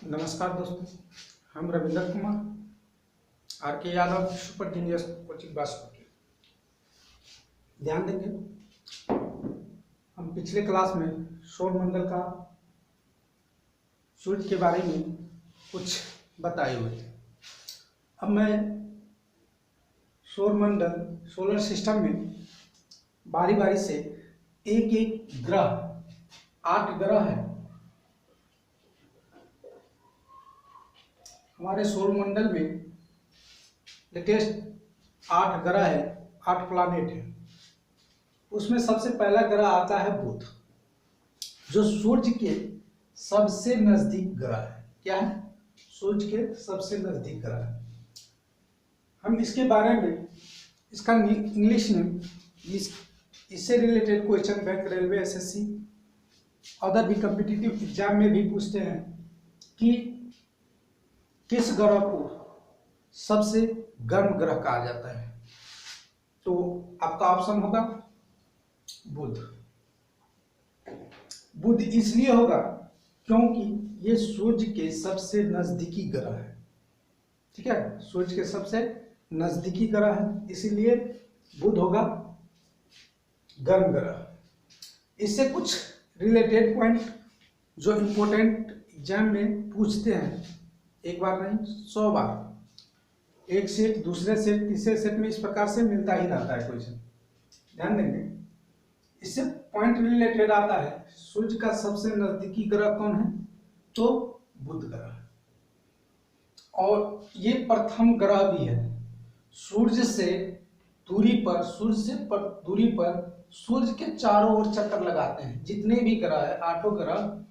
नमस्कार दोस्तों, हम रविंद्र कुमार आर के Yadav super genius coaching basket. ध्यान देंगे, हम पिछले क्लास में सौरमंडल का सूर्य के बारे में कुछ बताए हुए थे। अब मैं सौरमंडल सोलर सिस्टम में बारी बारी से एक एक ग्रह, 8 ग्रह है हमारे सौरमंडल में। लेटेस्ट 8 ग्रह है, 8 प्लैनेट है। उसमें सबसे पहला ग्रह आता है बुध, जो सूर्य के सबसे नजदीक ग्रह है। क्या है? सूर्य के सबसे नजदीक ग्रह है। हम इसके बारे में, इसका इंग्लिश में, इससे related question bank, railway, SSC, other भी कॉम्पिटिटिव एग्जाम में भी पूछते हैं कि किस ग्रह को सबसे गर्म ग्रह कहा जाता है। तो आपका ऑप्शन होगा बुध। बुध इसलिए होगा क्योंकि ये सूर्य के सबसे नजदीकी ग्रह है। ठीक है, सूर्य के सबसे नजदीकी ग्रह है, इसीलिए बुध होगा गर्म ग्रह। इससे कुछ रिलेटेड पॉइंट जो इंपॉर्टेंट एग्जाम में पूछते हैं, एक बार नहीं 100 बार, एक सेट, दूसरे सेट, तीसरे सेट में इस प्रकार से मिलता ही रहता है क्वेश्चन। ध्यान देंगे, इससे पॉइंट रिलेटेड आता है। सूर्य का सबसे नजदीकी ग्रह कौन है? तो बुध ग्रह। और ये प्रथम ग्रह भी है। सूर्य से दूरी पर, सूर्य के चारों ओर चक्कर लगाते हैं। जितने भी ग्रह है, 8 ग्रह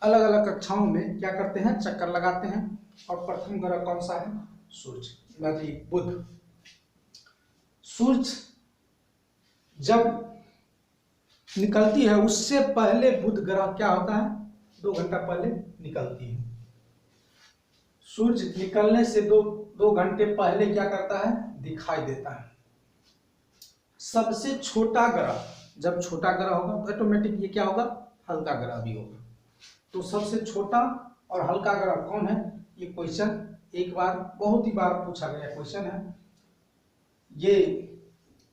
अलग अलग कक्षाओं में क्या करते हैं? चक्कर लगाते हैं। और प्रथम ग्रह कौन सा है? सूर्य, मतलब बुध। सूर्य जब निकलती है उससे पहले बुध ग्रह क्या होता है? 2 घंटा पहले निकलती है। सूर्य निकलने से दो घंटे पहले क्या करता है? दिखाई देता है। सबसे छोटा ग्रह, जब छोटा ग्रह होगा तो ऑटोमेटिक ये क्या होगा? हल्का ग्रह भी होगा। तो सबसे छोटा और हल्का ग्रह कौन है? ये क्वेश्चन एक बार, बहुत ही बार पूछा गया क्वेश्चन है। ये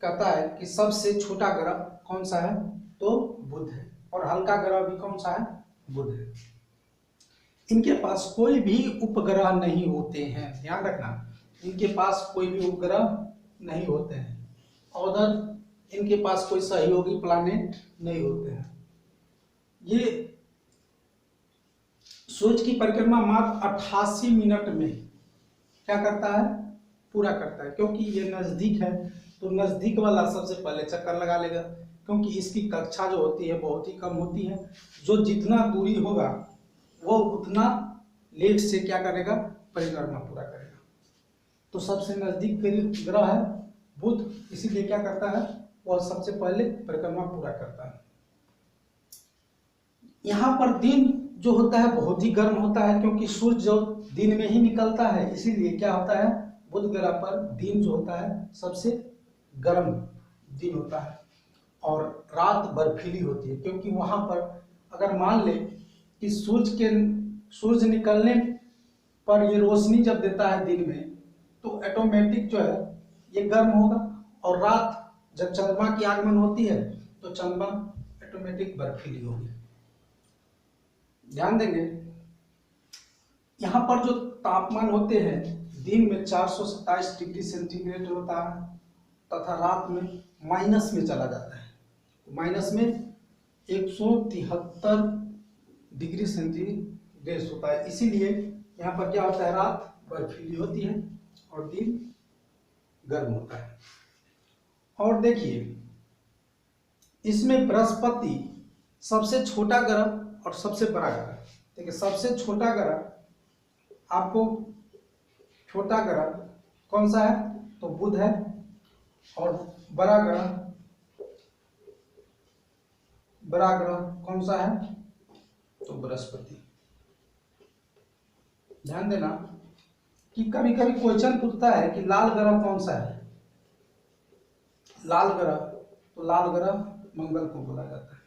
कहता है कि सबसे छोटा ग्रह कौन सा है? तो बुध है। और हल्का ग्रह भी कौन सा है? बुध है। इनके पास कोई भी उपग्रह नहीं होते हैं। ध्यान रखना, इनके पास कोई भी उपग्रह नहीं होते हैं। और इनके पास कोई सहयोगी प्लैनेट नहीं होते हैं। ये सूर्य की परिक्रमा मात्र 88 मिनट में क्या करता है? पूरा करता है। क्योंकि ये नजदीक है तो नजदीक वाला सबसे पहले चक्कर लगा लेगा, क्योंकि इसकी कक्षा जो होती है बहुत ही कम होती है। जो जितना दूरी होगा वो उतना लेट से क्या करेगा? परिक्रमा पूरा करेगा। तो सबसे नजदीक ग्रह है बुध, इसीलिए क्या करता है? वह सबसे पहले परिक्रमा पूरा करता है। यहाँ पर दिन जो होता है बहुत ही गर्म होता है, क्योंकि सूर्य जो दिन में ही निकलता है, इसीलिए क्या होता है? बुध ग्रह पर दिन जो होता है सबसे गर्म दिन होता है। और रात बर्फीली होती है, क्योंकि वहां पर अगर मान ले कि सूर्य निकलने पर ये रोशनी जब देता है दिन में, तो ऑटोमेटिक जो है ये गर्म होगा। और रात जब चंद्रमा की आगमन होती है तो चंद्रमा ऑटोमेटिक बर्फीली होगी। ध्यान देंगे, यहाँ पर जो तापमान होते हैं, दिन में 427 डिग्री सेंटीग्रेड होता है तथा रात में माइनस में चला जाता है। माइनस में 173 डिग्री सेंटीग्रेड होता है। इसीलिए यहाँ पर क्या होता है? रात बर्फीली होती है और दिन गर्म होता है। और देखिए, इसमें बृहस्पति सबसे छोटा ग्रह और सबसे बड़ा ग्रह। देखिए, सबसे छोटा ग्रह, आपको छोटा ग्रह कौन सा है? तो बुध है। और बड़ा ग्रह कौन सा है? तो बृहस्पति। ध्यान देना कि कभी कभी क्वेश्चन पूछता है कि लाल ग्रह कौन सा है? लाल ग्रह, तो लाल ग्रह मंगल को बोला जाता है।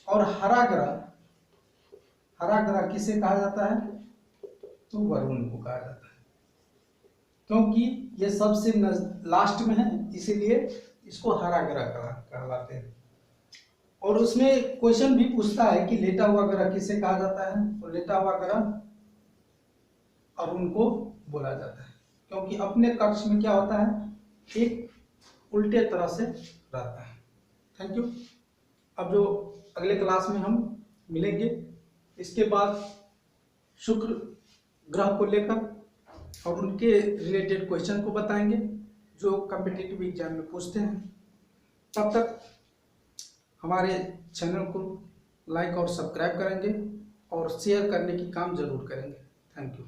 और हरा ग्रह हरा ग्रह किसे कहा जाता है? तो वरुण को कहा जाता है, क्योंकि ये सबसे लास्ट में है, इसीलिए इसको हरा ग्रह कहलाते हैं। और उसमें क्वेश्चन भी पूछता है कि लेटा हुआ ग्रह किसे कहा जाता है? तो लेटा हुआ ग्रह अरुण को बोला जाता है, क्योंकि अपने कक्ष में क्या होता है, एक उल्टे तरह से रहता है। Thank you. अब जो अगले क्लास में हम मिलेंगे, इसके बाद शुक्र ग्रह को लेकर और उनके रिलेटेड क्वेश्चन को बताएंगे जो कॉम्पिटिटिव एग्जाम में पूछते हैं। तब तक हमारे चैनल को लाइक और सब्सक्राइब करेंगे और शेयर करने की काम जरूर करेंगे। Thank you.